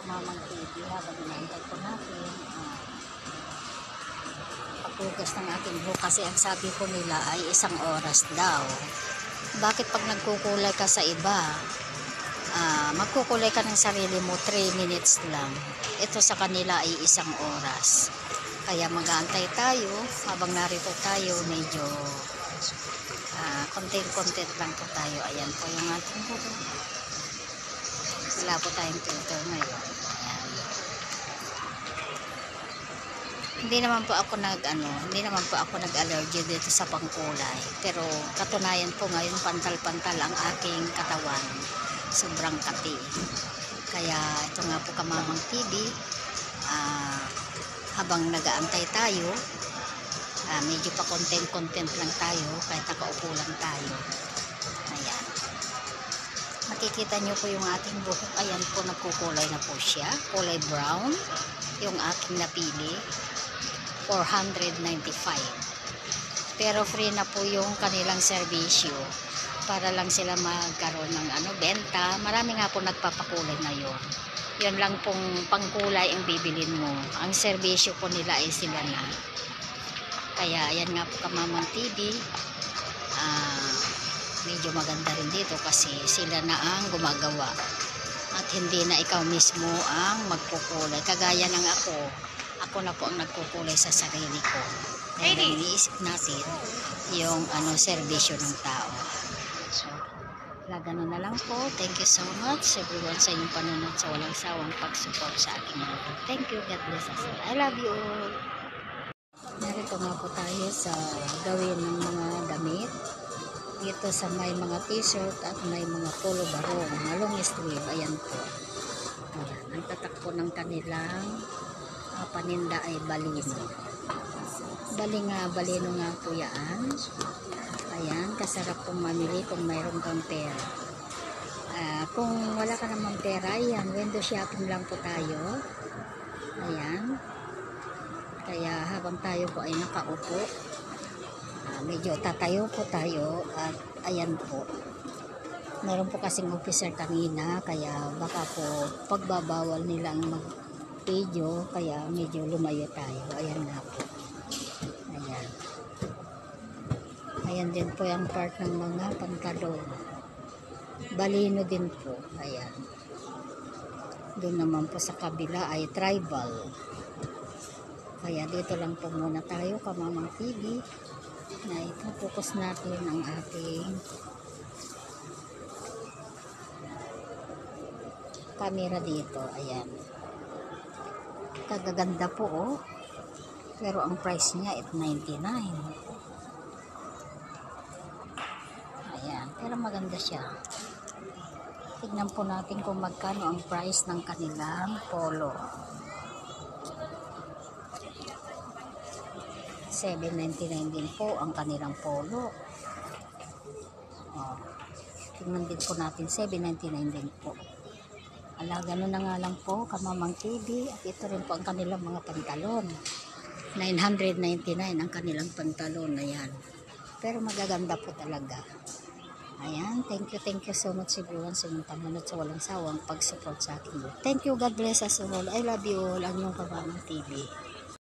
Mamang TV habang inaantay po natin paghugas ng ating buhok, kasi ang sabi ko nila ay 1 oras daw. Bakit pag nagkukulay ka sa iba, magkukulay ka ng sarili mo 3 minutes lang, ito sa kanila ay 1 oras. Kaya mag-aantay tayo habang narito tayo, medyo content lang po tayo. Ayan po yung ating buhok. Wala po tayong filter ngayon. Ayan. Hindi naman po ako nag-allergy dito sa pangkulay. Pero katunayan po ngayon, pantal-pantal ang aking katawan. Sobrang kati. Kaya ito nga po Kamamang TV, habang nag-aantay tayo, medyo pa content lang tayo, kahit nakaupo lang tayo. Ayan. Makikita nyo po yung ating buhok. Ayan po, nagkukulay na po siya. Kulay brown. Yung aking napili, 495. Pero free na po yung kanilang serbisyo. Para lang sila magkaroon ng benta. Marami nga po nagpapakulay ngayon. Yan lang pong pangkulay ang bibilin mo. Ang serbisyo po nila ay sila na. Kaya ayan nga po Kamamang TV. Medyo maganda rin dito kasi sila na ang gumagawa. At hindi na ikaw mismo ang magkukulay. Kagaya ng ako na po ang nagkukulay sa sarili ko. Dahil iniisip natin yung serbisyo ng tao. So, ganun na lang po. Thank you so much everyone sa inyong panonood, sa walang sawang pag-support sa aking video. Thank you. God bless us all. I love you all. Narito nga po tayo sa gawin ng mga damit. Dito sa may mga t-shirt at may mga polo barong na long sleeve. Ayan po. Ayan. Ang tatak po ng kanilang paninda ay balino. Balino nga po yan. Ayan. Kasarap pong mamili kung mayroon kang pera. Kung wala ka naman pera, ayan. Window shopping lang po tayo. Ayan. Kaya habang tayo po ay nakaupo, medyo tatayo po tayo at ayan po. Meron po kasing officer kanina, kaya baka po pagbabawal nilang mag-video, kaya medyo lumayo tayo. Ayan nga po. Ayan. Ayan din po yung part ng mga pantalon. Balino din po. Ayan. Doon naman po sa kabila ay tribal. Kaya dito lang po muna tayo Kamamang TV na ipopokus natin ang ating camera dito. Ayan. Kagaganda po pero ang price niya is 99. Ayan. Pero maganda siya. Tignan po natin kung magkano ang price ng kanilang polo. 799 din po ang kanilang polo. Tingnan din po natin, 799 din po. Ganun na nga lang po Kamamang TV. At ito rin po ang kanilang mga pantalon. 999 ang kanilang pantalon. Ayan. Pero magaganda po talaga. Ayan. Thank you so much everyone sa inyong panonood, sa walang sawang pag-support sa akin. Thank you. God bless us all. I love you all. Ang inyong Kamamang TV.